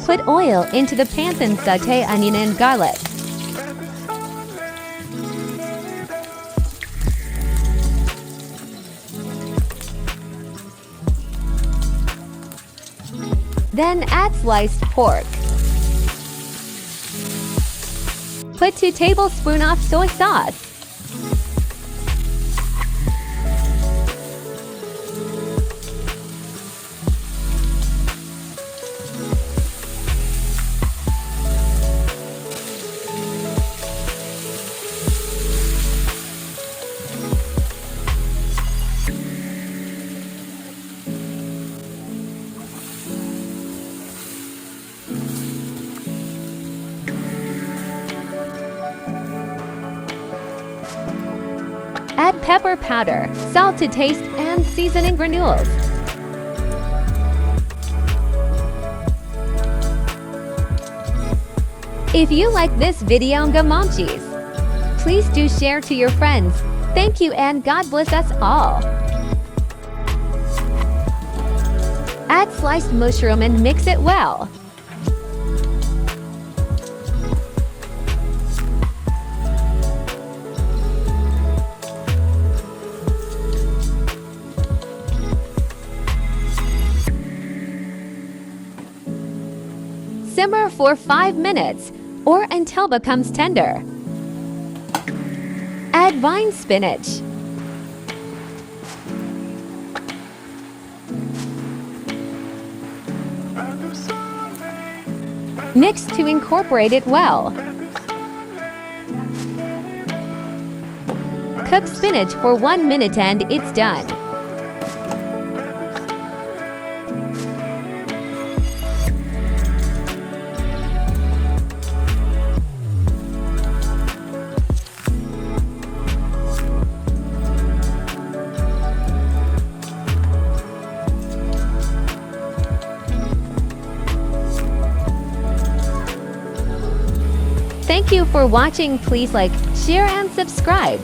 Put oil into the pan and saute onion and garlic. Then add sliced pork. Put 2 tablespoons of soy sauce. Add pepper powder, salt to taste, and seasoning granules. If you like this video on Gamonchis, please do share to your friends. Thank you and God bless us all. Add sliced mushroom and mix it well. Simmer for 5 minutes or until becomes tender. Add vine spinach. Mix to incorporate it well. Cook spinach for 1 minute and it's done. Thank you for watching. Please like, share and subscribe.